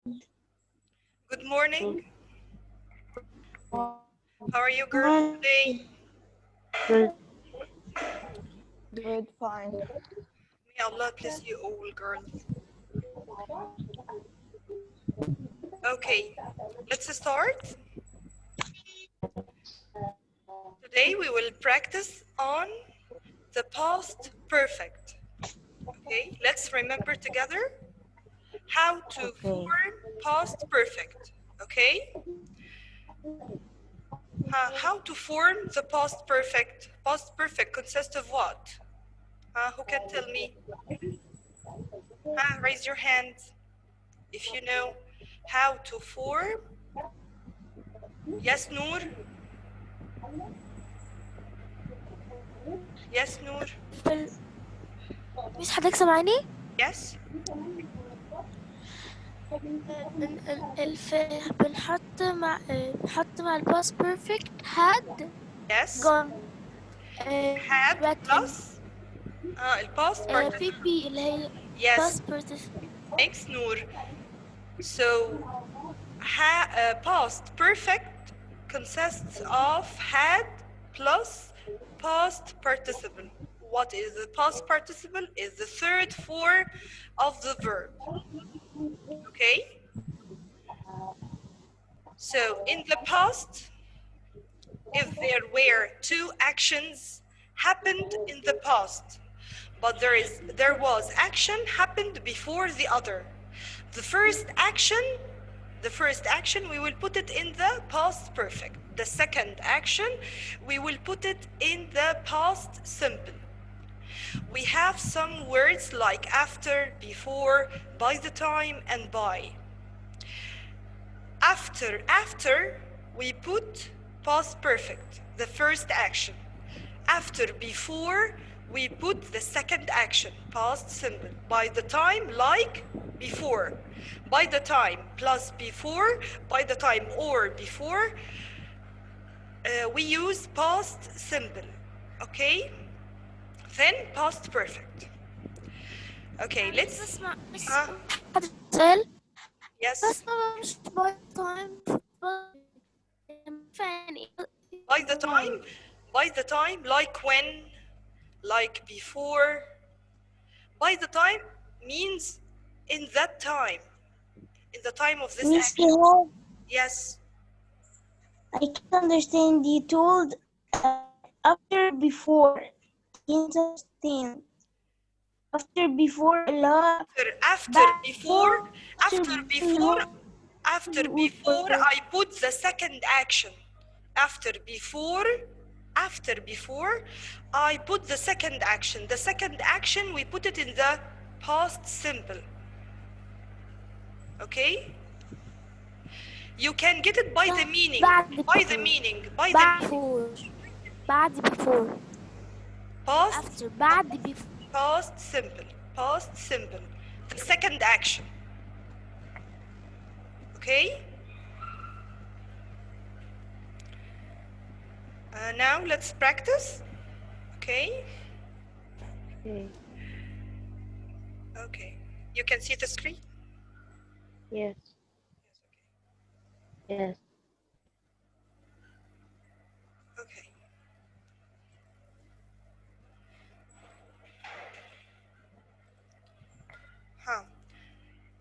Good morning. How are you girls today? Good, fine. May Allah bless you all girls. Okay, let's start. Today we will practice on the past perfect. Okay, let's remember together how to form past perfect. Okay, how to form the past perfect. Past perfect consists of what? Who can tell me? Raise your hand if you know how to form. Yes, Noor. Yes, Noor. مش حضرتك سامعني؟ Yes. بنحط مع الباست بيرفكت had Yes. gone Had لكن plus الباست participle. بيبي اللي هي Yes. past participle Thanks, Noor. So, past perfect consists of had plus past participle. What is the past participle? Is the third form of the verb. Okay? So, in the past, if there were two actions happened in the past, but there was action happened before the other. The first action we will put it in the past perfect. The second action we will put it in the past simple. We have some words like after, before, by the time, and by. After we put past perfect, the first action. After, before, we put the second action, past simple. By the time, like before. By the time plus before, by the time or before, we use past simple. Okay? Then past perfect. Okay, let's. حد سؤال Yes. بس ما مش by time By the time, like when, like before. By the time means in that time, in the time of this Miss action. Nihal, Yes. I can't understand. You told after before. Can't understand. After before After before I put the second action. After before I put the second action. The second action we put it in the past simple. Okay? You can get it by the meaning. بعد before Past بعد before past simple. The second action. Okay? Now let's practice. Okay? Okay. You can see the screen? Yes. Yes. Okay.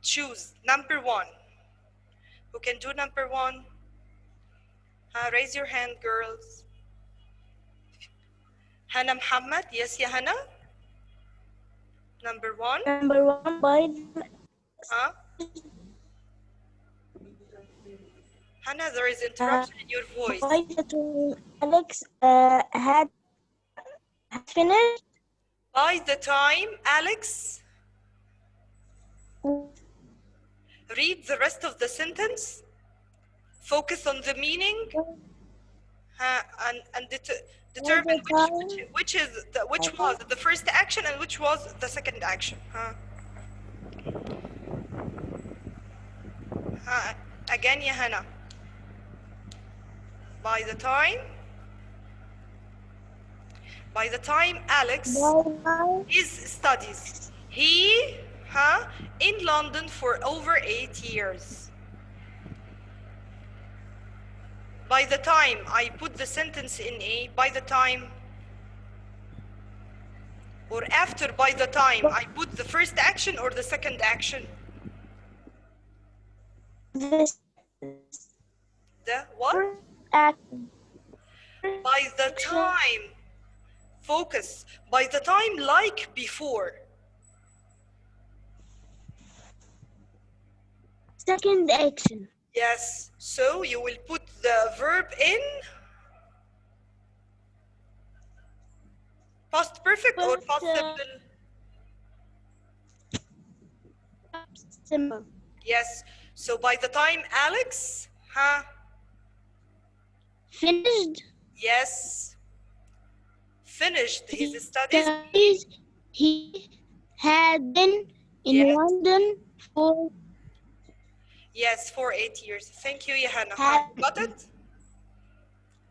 Choose number one. Who can do number one? Raise your hand, girls. Hannah Muhammad. Yes, ya Hannah? Number one. Number one, by Hannah, there is interruption in your voice. by the time Alex had finished. By the time Alex. Read the rest of the sentence. Focus on the meaning. And determine which was the first action and which was the second action. Again, ya Hannah. By the time Alex his studies, he in London for over 8 years. By the time I put the sentence in A, by the time, or after by the time I put the first action or the second action? This The what? action. By the time. Focus. By the time, like before. Second action. Yes. So you will put the verb in past perfect or Past, past simple? Simple. Yes. So by the time Alex, Finished. yes, finished his studies. He had been in Yes. London for Yes, for 8 years. Thank you, Johanna. Had- Got it?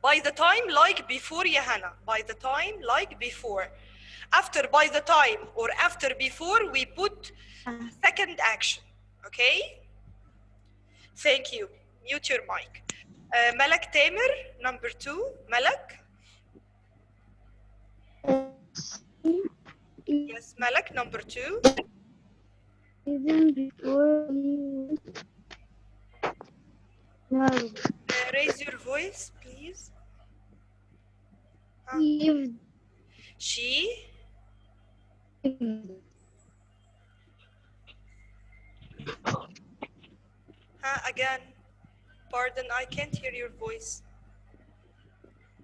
By the time, like before, Johanna. By the time, like before. After by the time or after before, we put second action. Okay? Thank you. Mute your mic. Malak Tamer, number 2. Malak? Yes, Malak, number 2. even before no. Raise your voice, please. Lived She? Again. Pardon, I can't hear your voice.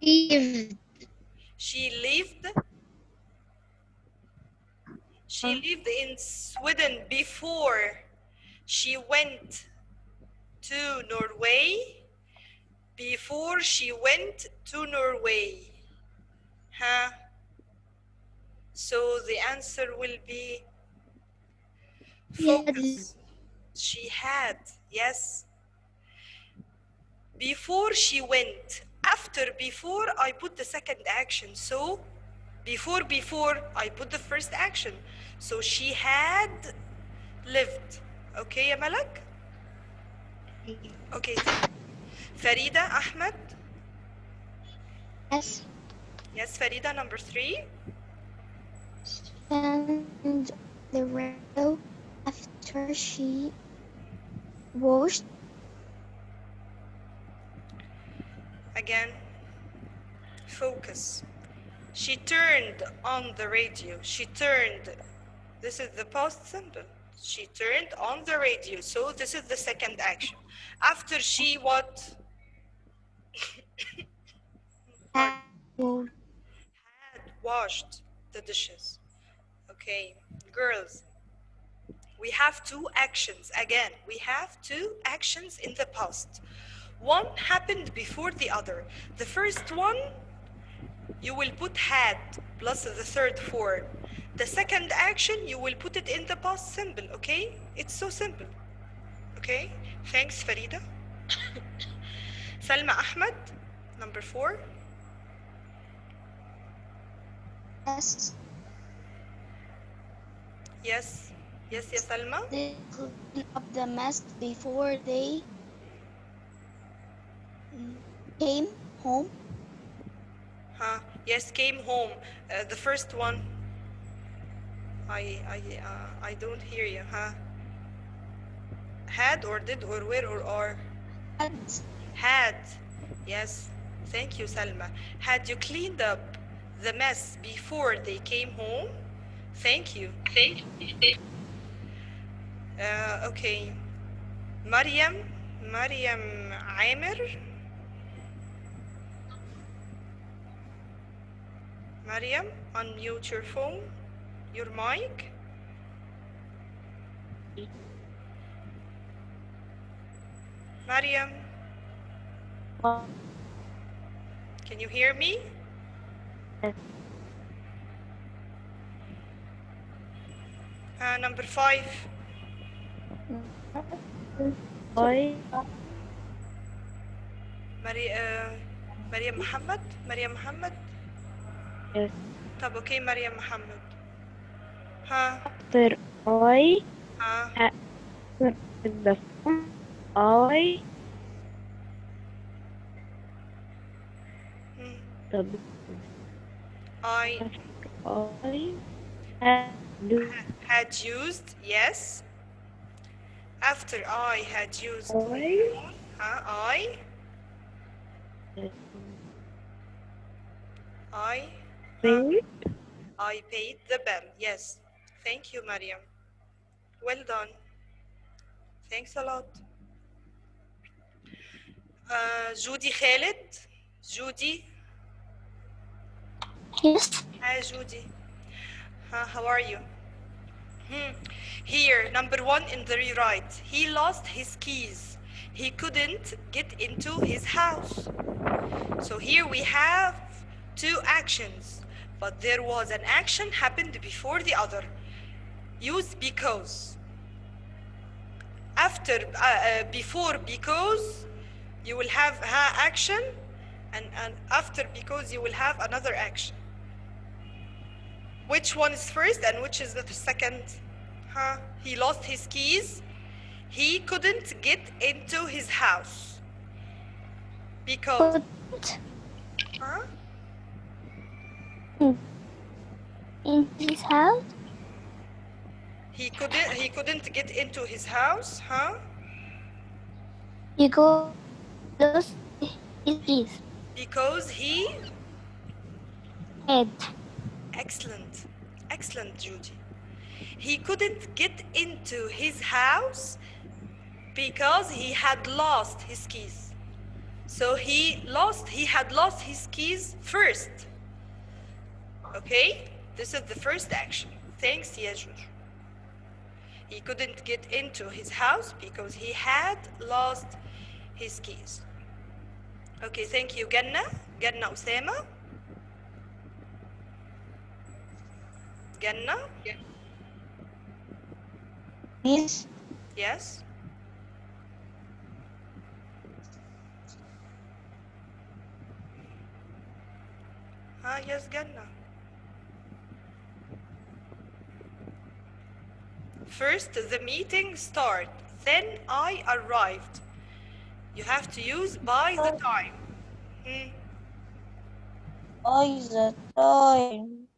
lived She lived. She lived in Sweden before she went to Norway. Before she went to Norway. So the answer will be focus. She had, yes. Before she went. After before, I put the second action. So before, I put the first action. So she had lived. Okay, ya Malak? Okay, thank you. Farida Ahmed? Yes. Yes, Farida, number 3. And the radio after she washed. Again, focus. She turned on the radio. She turned. This is the past simple. She turned on the radio. So this is the second action. After she what? Had Had washed the dishes. Okay, girls. We have 2 actions. Again, we have 2 actions in the past. One happened before the other. The first one, you will put had plus the third form. The second action, you will put it in the past simple, okay? It's so simple, okay? Thanks, Farida. Salma Ahmed, number 4. yes. Yes, yes, yes, Salma. They cleaned up the mess before they came home. Yes, came home. The first one. I don't hear you, Had or did or were or are? Had. Yes. Thank you, Salma. Had you cleaned up the mess before they came home? Thank you. Thank you. Okay. Mariam Amir. Mariam, unmute your phone, your mic. Mariam, can you hear me? Number 5. Mariam Muhammad. Mariam Muhammad. Yes. طب اوكي مريم محمد. After I Huh? the phone. I Hmm. the I I had do had used, yes. After I had used, I I uh, I huh? paid I paid the bill. Yes. Thank you, Mariam. Well done. Thanks a lot. Judy Khaled. Judy. Yes. Hi, Judy. How are you? Hmm. Here, number one in the rewrite. He lost his keys. He couldn't get into his house. So here we have two actions, but there was an action happened before the other. Use because. After, before because, you will have action, and after because you will have another action. Which one is first and which is the second? He lost his keys. He couldn't get into his house because. Couldn't Huh? in his house He couldn't get into his house, because lost his keys. because he. Head. Excellent. Excellent, Judy. He couldn't get into his house because he had lost his keys. So he had lost his keys first. Okay? This is the first action. Thanks, Yajur. He couldn't get into his house because he had lost his keys. Okay, thank you. Ganna? Ganna Usama? Ganna? Yes. Yes? Yes, Ganna. First, the meeting start. Then I arrived. You have to use by the time. Hmm. By the time.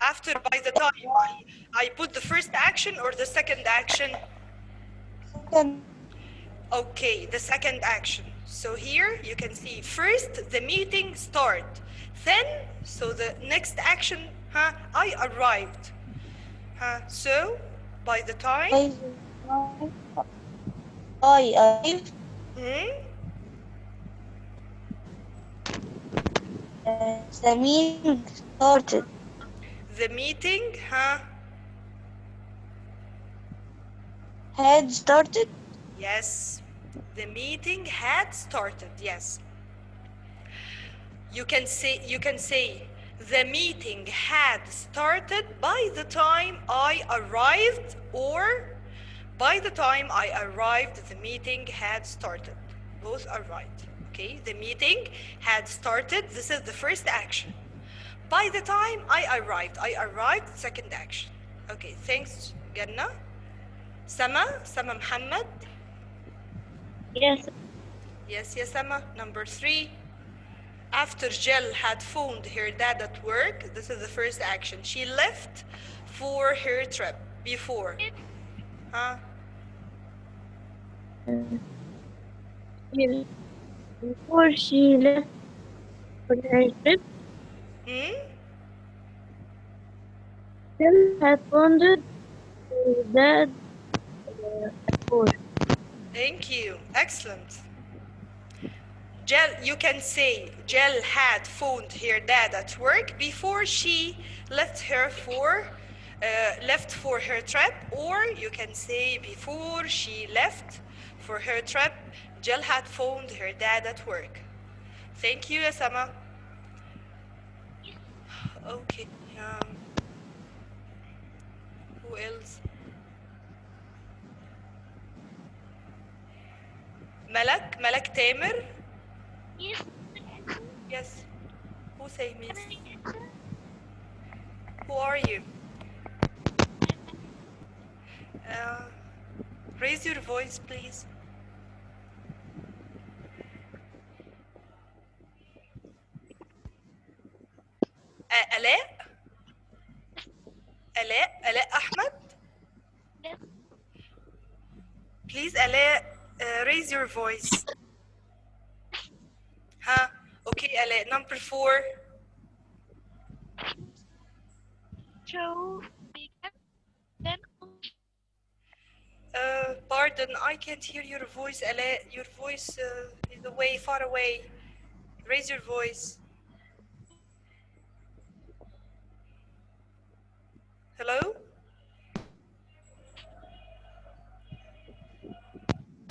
After by the time, I put the first action or the second action? Second. Okay, the second action. So here you can see first the meeting start. Then, so the next action, I arrived. So, by the time, By the time I arrived, hmm, the meeting started. the meeting, Had started. yes, the meeting had started, yes. You can say the meeting had started by the time I arrived, or by the time I arrived the meeting had started. Both are right. Okay, the meeting had started. This is the first action. By the time I arrived, second action. Okay, thanks, Ganna. Sama Muhammad. yes Yes, yes, Sama. Number 3. After Jill had phoned her dad at work, this is the first action. She left for her trip before. Huh? she- before she left for her trip. Hmm? Jill had wanted her dad at work. Thank you. Excellent. Jill, you can say Jill had phoned her dad at work before she left for her trip, or you can say before she left for her trip, Jill had phoned her dad at work. Thank you, Asama. Okay. Who else? Malak Tamer. Yes. Yes. Who say miss? Who are you? Raise your voice, please. آلاء؟ آلاء أحمد؟ Please, آلاء, raise your voice. ها؟ Okay, آلاء. Number 4. Show then Pardon, I can't hear your voice, آلاء. Your voice is away, far away. Raise your voice. Hello?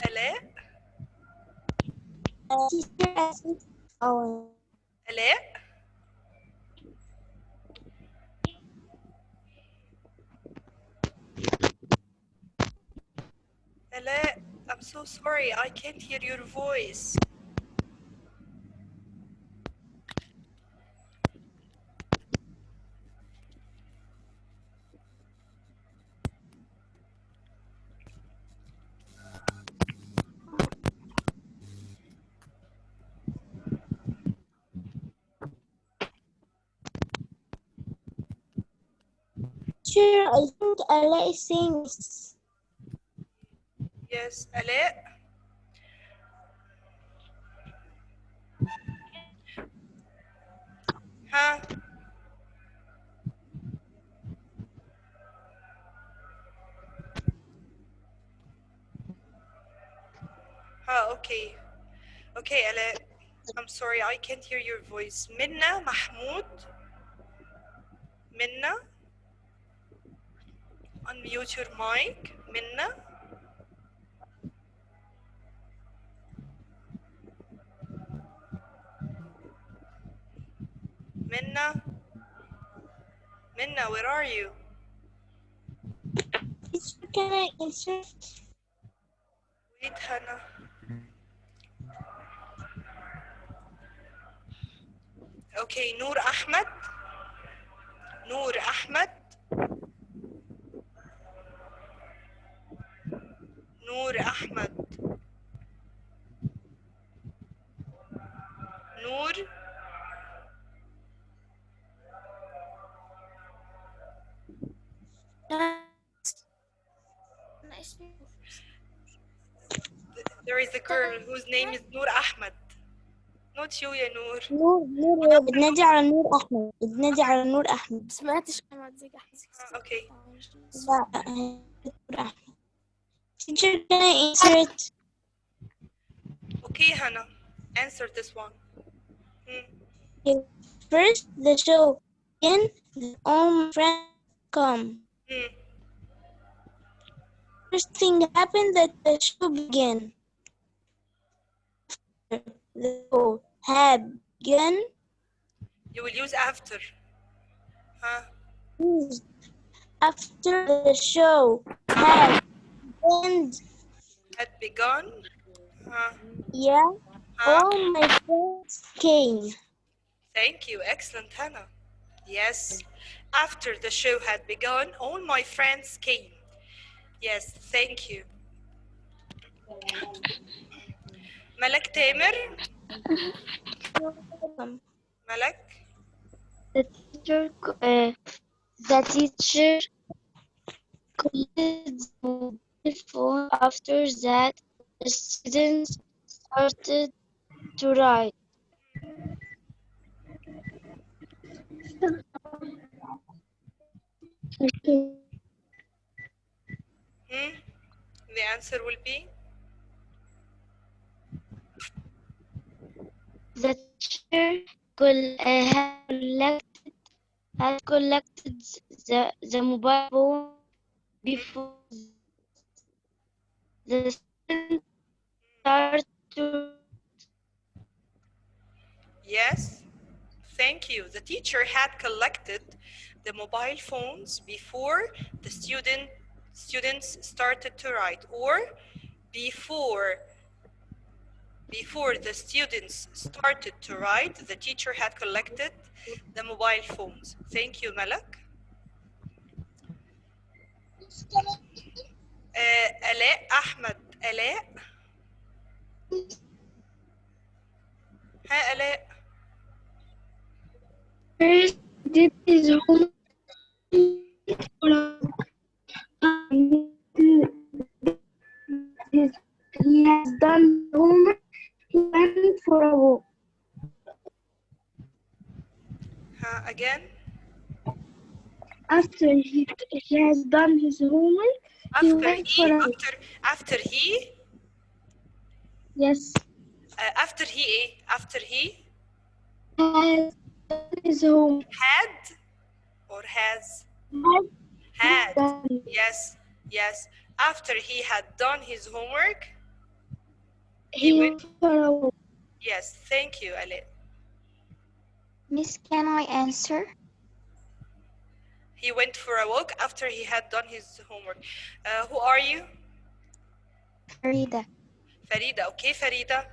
آلاء؟ Teacher asked our آلاء؟ آلاء, I'm so sorry, I can't hear your voice. teacher, I think Allah is saying this. Yes, آلاء. ها؟ Okay. Okay, آلاء. I'm sorry, I can't hear your voice. Minna Mahmoud. Minna. Unmute your mic. Minna. Minna. Minna, where are you? Teacher, can I answer? Wait, Hannah. Okay, Noor Ahmed. Noor Ahmed. Noor Ahmed. Noor. There is a girl whose name is Noor Ahmed. Not you, ya Noor. نور بتنادي على نور أحمد، بتنادي على نور أحمد. سمعتش كلمة زي Okay. لا نور أحمد. Teacher, can I answer it? Okay, Hannah. Answer this one. First, the show. Then, all my friends come. First thing happened that the show began. The show had begun. You will use after. After the show had begun. Had begun. Yeah, all my friends came. Thank you. Excellent, Hannah. Yes. After the show had begun, all my friends came. Yes, thank you. Malak Tamer. Malak. the teacher collected the mobile phone. After that, the students started to write. The answer will be? The teacher had collected the mobile phone before the students started to. Yes. Thank you. The teacher had collected the mobile phones before the students started to write, or before Before the students started to write, the teacher had collected the mobile phones. Thank you, Malak. آلاء أحمد. آلاء. ها آلاء. First did his homework. He has done homework. He went for a walk. Again. After he has done his homework, he went for a walk. after he. Yes. After he إيه؟ After he Has done his homework. had or has. Had. Yes. Yes. After he had done his homework, he went for a walk. Yes. Thank you, Ale. Miss, can I answer? He went for a walk after he had done his homework. Who are you? Farida. Farida. Okay, Farida.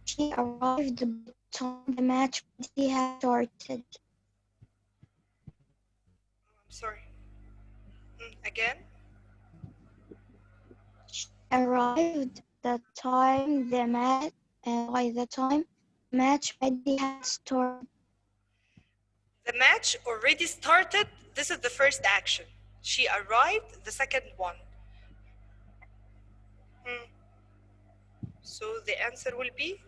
She arrived by the time the match already had started. I'm sorry. Again? She arrived the time the match, by the time match already had started. The match already started. This is the first action. She arrived, the second one. So the answer will be?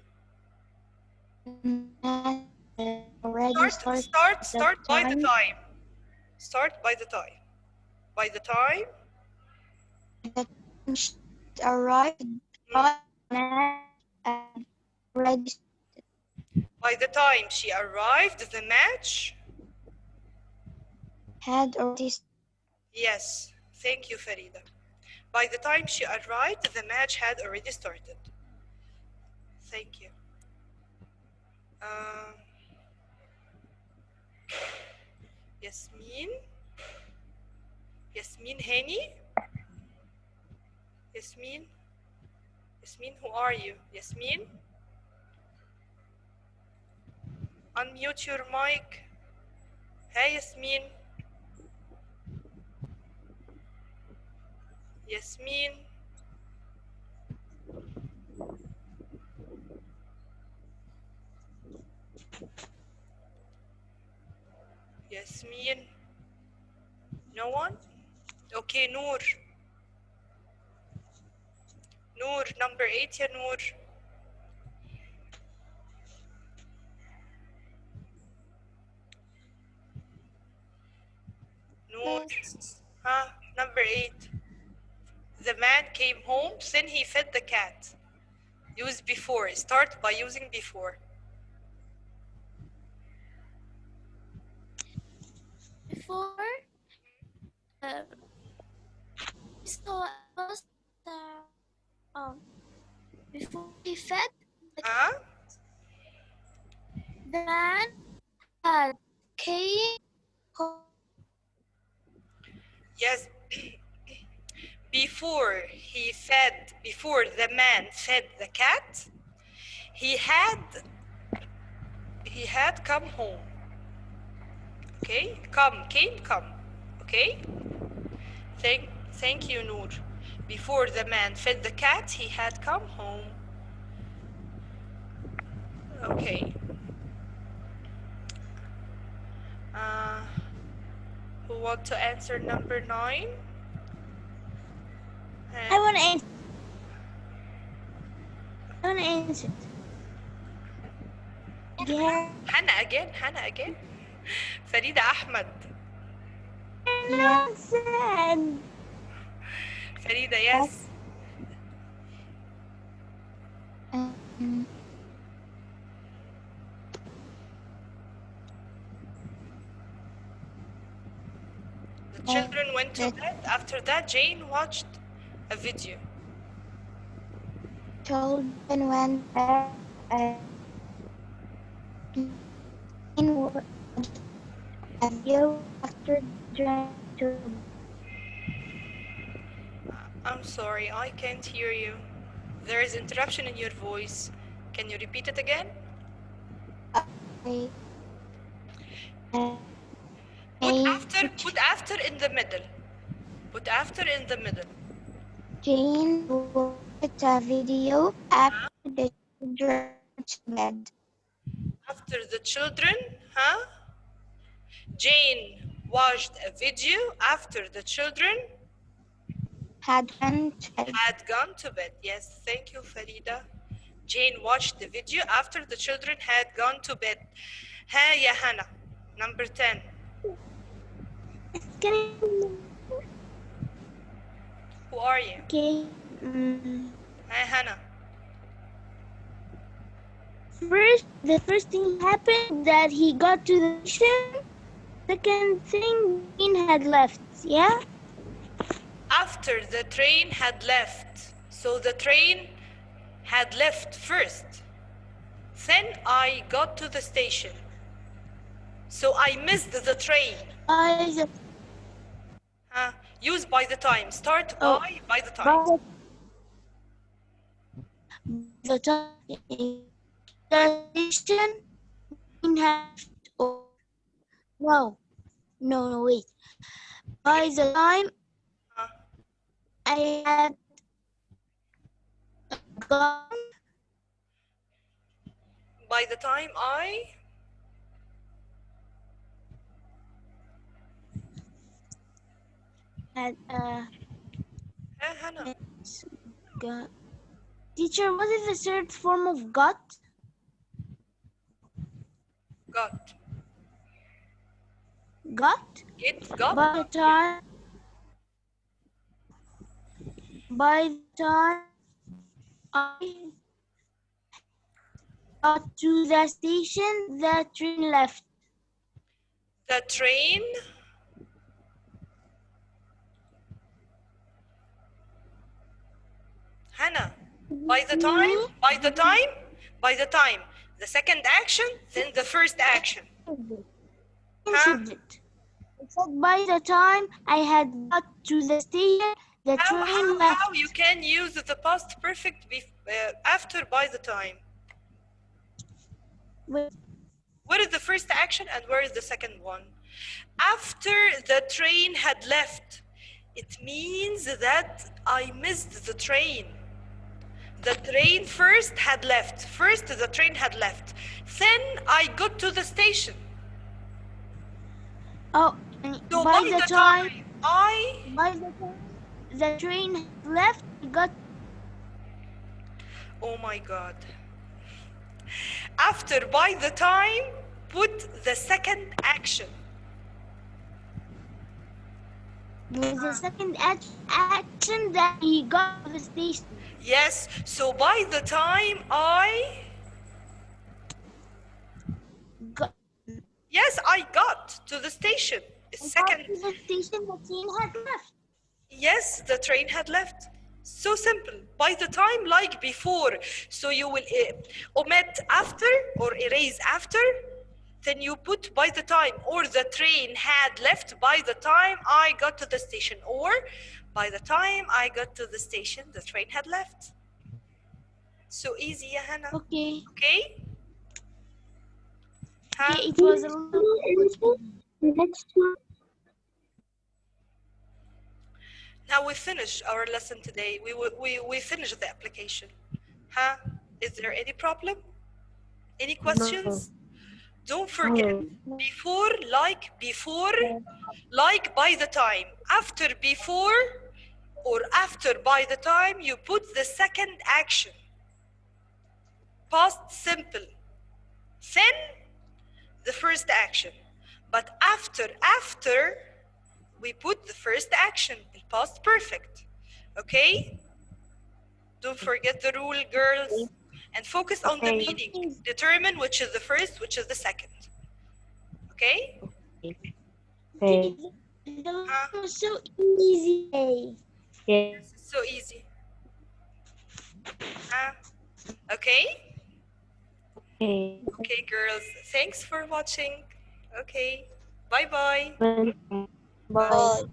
Already Start by the time. Start by the time. By the time she arrived, already. By the time she arrived, the match had already. Yes, thank you, Farida. By the time she arrived, the match had already started. Thank you. Yasmin. Yasmin Hani. Yasmin. Yasmin, who are you? Yasmin? Unmute your mic. Hey, Yasmin. Yasmin. Yasmin. No one? Okay, Noor. Noor, number 8, ya Noor. Noor. Number 8. The man came home, then he fed the cat. Use before. Start by using before. Before, so was before he fed the cat, the man had came home. Yes. Before the man fed the cat, he had come home. Okay, came. Okay. Thank you, Noor. Before the man fed the cat, he had come home. Okay. Who want to answer number 9? I want to answer. Yeah. Hannah again. Farida Ahmed. Yes. Farida, yes. The children went to bed. After that, Jane watched a video. Children went back a view after drawing to I'm sorry, I can't hear you. There is interruption in your voice. Can you repeat it again? I, Put after in the middle. Put after in the middle. Jane watched a video after the children went to bed. After the children, huh? Jane watched a video after the children Had gone to bed. had gone to bed. Yes, thank you, Farida. Jane watched the video after the children had gone to bed. Ha, ya Hannah. Number 10. Who are you? Okay. Hi, Hannah. The first thing happened that he got to the station. Second thing, Jane had left. Yeah. After the train had left. So the train had left first. Then I got to the station. So I missed the train. Use by the time. Start by the time. The time the station no, wait. By the time I had gone. By the time I had Hannah. Got. Teacher, what is the third form of got? Got. Got? Got. By the time I got to the station, the train left. The train Hannah. By the time, the second action, then the first action. It said by the time I had got to the station, the train left. How you can use the past perfect after by the time? Wait. Where is the first action and where is the second one? After the train had left, it means that I missed the train. The train first had left. First, the train had left. Then I got to the station. Oh, So by the time the train had left, I got. Oh my God. After by the time, put the second action. The second action that he got to the station. Yes, so by the time I got. Yes, I got to the station. Second. To the station, the train had left. Yes, the train had left. So simple. By the time, like before. So you will omit after or erase after. Then you put by the time, or the train had left by the time I got to the station, or by the time I got to the station, the train had left. So easy, ya Hannah. Okay. Okay? Okay, it was a little. Next one. Now we finish our lesson today. We finished the application. Huh? Is there any problem? Any questions? No. Don't forget, before, like by the time. After before or after by the time, you put the second action. Past simple. Then the first action. But after, we put the first action, the past perfect. Okay? Don't forget the rule, girls. And focus on the meaning. Determine which is the first, which is the second. Okay? Okay. So easy. Yes, it's so easy. Okay? Okay, girls. Thanks for watching. Okay. Bye-bye. Bye.